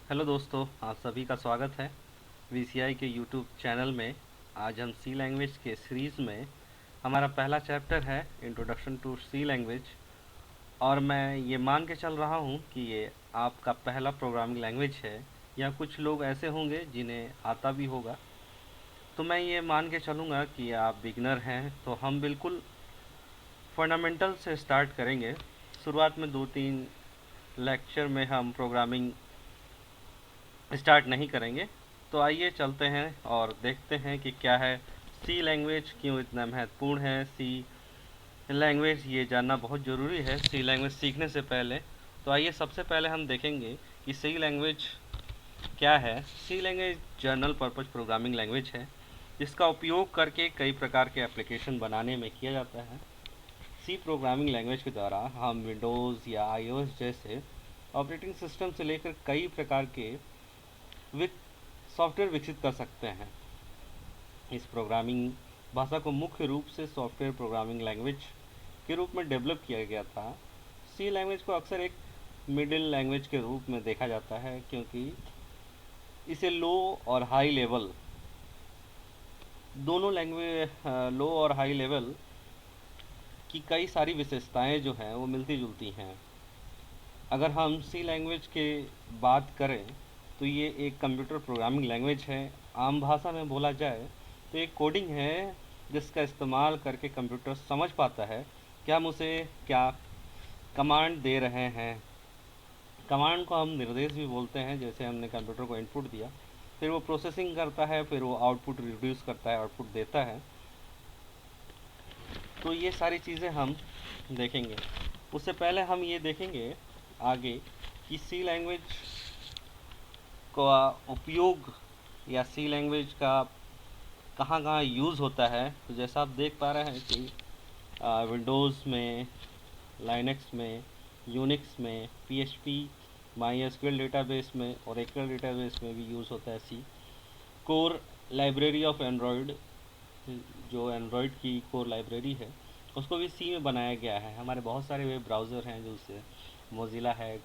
Hello दोस्तों, आप सभी का स्वागत है वीसीआई के यूट्यूब चैनल में। आज हम सी लैंग्वेज के सीरीज़ में हमारा पहला चैप्टर है इंट्रोडक्शन टू सी लैंग्वेज। और मैं ये मान के चल रहा हूँ कि ये आपका पहला प्रोग्रामिंग लैंग्वेज है, या कुछ लोग ऐसे होंगे जिन्हें आता भी होगा। तो मैं ये मान के चलूँगा कि आप बिगनर हैं, तो हम बिल्कुल फंडामेंटल से स्टार्ट करेंगे। शुरुआत में 2-3 लेक्चर में हम प्रोग्रामिंग स्टार्ट नहीं करेंगे। तो आइए चलते हैं और देखते हैं कि क्या है सी लैंग्वेज, क्यों इतना महत्वपूर्ण है सी लैंग्वेज। ये जानना बहुत ज़रूरी है सी लैंग्वेज सीखने से पहले। तो आइए सबसे पहले हम देखेंगे कि सी लैंग्वेज क्या है। C language general purpose programming language है, जिसका उपयोग करके कई प्रकार के एप्लीकेशन बनाने में किया जाता है। सी प्रोग्रामिंग लैंग्वेज के द्वारा हम विंडोज़ या आईओएस जैसे ऑपरेटिंग सिस्टम से लेकर कई प्रकार के सॉफ्टवेयर विकसित कर सकते हैं। इस प्रोग्रामिंग भाषा को मुख्य रूप से सॉफ्टवेयर प्रोग्रामिंग लैंग्वेज के रूप में डेवलप किया गया था। सी लैंग्वेज को अक्सर एक मिडिल लैंग्वेज के रूप में देखा जाता है, क्योंकि इसे लो और हाई लेवल दोनों लैंग्वेज लो और हाई लेवल की कई सारी विशेषताएं जो हैं वो मिलती जुलती हैं। अगर हम सी लैंग्वेज के बात करें तो ये एक कंप्यूटर प्रोग्रामिंग लैंग्वेज है। आम भाषा में बोला जाए तो एक कोडिंग है जिसका इस्तेमाल करके कंप्यूटर समझ पाता है कि हम उसे क्या कमांड दे रहे हैं। कमांड को हम निर्देश भी बोलते हैं। जैसे हमने कंप्यूटर को इनपुट दिया, फिर वो प्रोसेसिंग करता है, फिर वो आउटपुट रिड्यूस करता है, आउटपुट देता है। तो ये सारी चीज़ें हम देखेंगे। उससे पहले हम ये देखेंगे आगे कि सी लैंग्वेज का उपयोग या सी लैंग्वेज का कहाँ कहाँ यूज़ होता है। तो जैसा आप देख पा रहे हैं कि विंडोज़ में, लाइनक्स में, यूनिक्स में, पीएचपी, माईएसक्यूएल डेटाबेस में, ओरेकल डेटाबेस में भी यूज़ होता है सी। कोर लाइब्रेरी ऑफ एंड्रॉयड, जो एंड्रॉयड की कोर लाइब्रेरी है, उसको भी सी में बनाया गया है। हमारे बहुत सारे वेब ब्राउज़र हैं, जैसे मोज़िला है,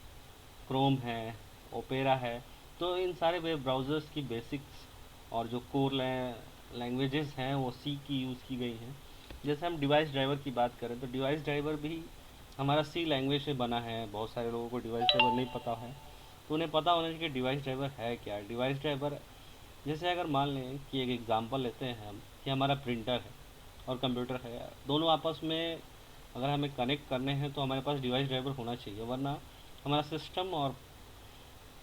क्रोम है, ओपेरा है। तो इन सारे वेब ब्राउज़र्स की बेसिक्स और जो कोर लैंग्वेजेस हैं वो सी की यूज़ की गई हैं। जैसे हम डिवाइस ड्राइवर की बात करें तो डिवाइस ड्राइवर भी हमारा सी लैंग्वेज से बना है। बहुत सारे लोगों को डिवाइस ड्राइवर नहीं पता है, तो उन्हें पता होना चाहिए कि डिवाइस ड्राइवर है क्या। डिवाइस ड्राइवर, जैसे अगर मान लें कि एक एग्ज़ाम्पल लेते हैं हम कि हमारा प्रिंटर है और कंप्यूटर है, दोनों आपस में अगर हमें कनेक्ट करने हैं तो हमारे पास डिवाइस ड्राइवर होना चाहिए, वरना हमारा सिस्टम और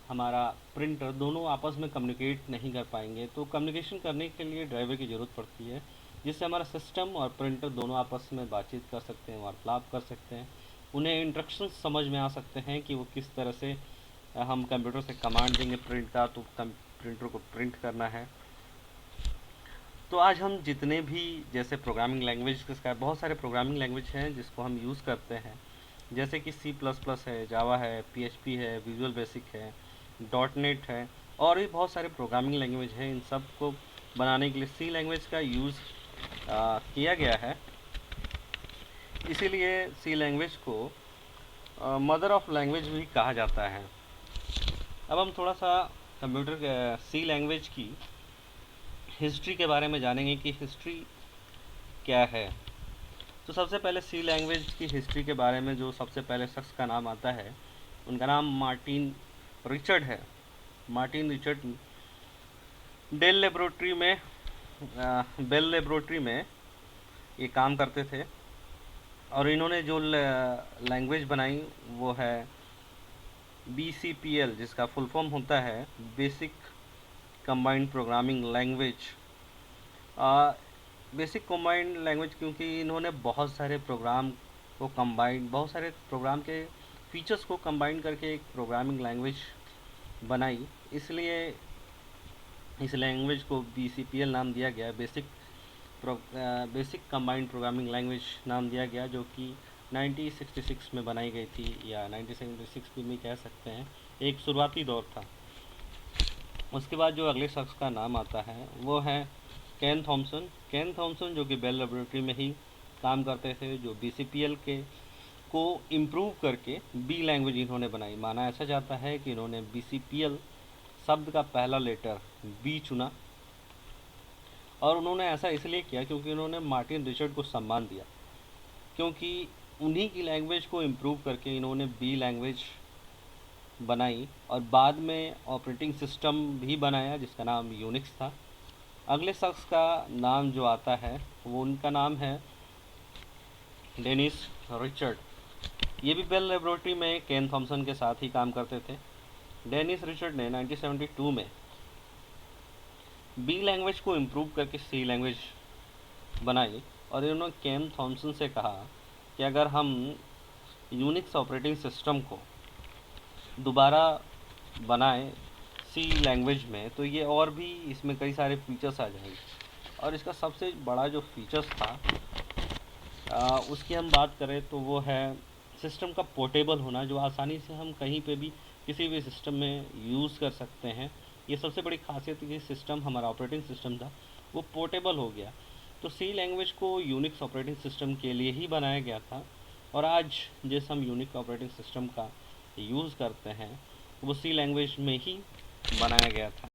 हमारा प्रिंटर दोनों आपस में कम्युनिकेट नहीं कर पाएंगे। तो कम्युनिकेशन करने के लिए ड्राइवर की ज़रूरत पड़ती है, जिससे हमारा सिस्टम और प्रिंटर दोनों आपस में बातचीत कर सकते हैं, वार्तालाप कर सकते हैं। उन्हें इंस्ट्रक्शंस समझ में आ सकते हैं कि वो किस तरह से हम कंप्यूटर से कमांड देंगे प्रिंट का, तो प्रिंटर को प्रिंट करना है। तो आज हम जितने भी जैसे प्रोग्रामिंग लैंग्वेज का बहुत सारे प्रोग्रामिंग लैंग्वेज हैं जिसको हम यूज़ करते हैं, जैसे कि सी प्लस प्लस है, जावा है, पीएचपी है, विजुअल बेसिक है, डॉट नेट है, और भी बहुत सारे प्रोग्रामिंग लैंग्वेज हैं। इन सब को बनाने के लिए सी लैंग्वेज का यूज़ किया गया है। इसीलिए सी लैंग्वेज को मदर ऑफ लैंग्वेज भी कहा जाता है। अब हम थोड़ा सा कंप्यूटर सी लैंग्वेज की हिस्ट्री के बारे में जानेंगे कि हिस्ट्री क्या है। तो सबसे पहले सी लैंग्वेज की हिस्ट्री के बारे में जो सबसे पहले शख्स का नाम आता है, उनका नाम मार्टिन रिचर्ड है। मार्टिन रिचर्ड डेल लेबोरेटरी में बेल लेबोरेटरी में ये काम करते थे, और इन्होंने जो लैंग्वेज बनाई वो है BCPL, जिसका फुल फॉर्म होता है basic combined programming language. Basic combined language क्योंकि इन्होंने बहुत सारे प्रोग्राम को कंबाइंड, बहुत सारे प्रोग्राम के फीचर्स को कंबाइन करके एक प्रोग्रामिंग लैंग्वेज बनाई, इसलिए इस लैंग्वेज को BCPL नाम दिया गया। बेसिक कंबाइंड प्रोग्रामिंग लैंग्वेज नाम दिया गया, जो कि 1966 में बनाई गई थी, या 1976 भी में कह सकते हैं। एक शुरुआती दौर था। उसके बाद जो अगले शख्स का नाम आता है वो है केन थॉमसन। केन थॉमसन जो कि बेल लेबोरेटरी में ही काम करते थे, जो BCPL के को इम्प्रूव करके बी लैंग्वेज इन्होंने बनाई। माना ऐसा जाता है कि इन्होंने BCPL शब्द का पहला लेटर बी चुना, और उन्होंने ऐसा इसलिए किया क्योंकि उन्होंने मार्टिन रिचर्ड को सम्मान दिया, क्योंकि उन्हीं की लैंग्वेज को इम्प्रूव करके इन्होंने बी लैंग्वेज बनाई और बाद में ऑपरेटिंग सिस्टम भी बनाया जिसका नाम यूनिक्स था। अगले शख्स का नाम जो आता है वो उनका नाम है डेनिस रिचर्ड। ये भी बेल लेबोरेटरी में केन थॉमसन के साथ ही काम करते थे। डेनिस रिचर्ड ने 1972 में बी लैंग्वेज को इम्प्रूव करके सी लैंग्वेज बनाई, और इन्होंने केन थॉमसन से कहा कि अगर हम यूनिक्स ऑपरेटिंग सिस्टम को दोबारा बनाएं सी लैंग्वेज में तो ये और भी इसमें कई सारे फीचर्स आ जाएंगे। और इसका सबसे बड़ा जो फीचर्स था उसकी हम बात करें तो वो है सिस्टम का पोर्टेबल होना, जो आसानी से हम कहीं पे भी किसी भी सिस्टम में यूज़ कर सकते हैं। ये सबसे बड़ी खासियत है कि सिस्टम हमारा ऑपरेटिंग सिस्टम था वो पोर्टेबल हो गया। तो सी लैंग्वेज को यूनिक्स ऑपरेटिंग सिस्टम के लिए ही बनाया गया था, और आज जिस हम यूनिक्स ऑपरेटिंग सिस्टम का यूज़ करते हैं वो सी लैंग्वेज में ही बनाया गया था।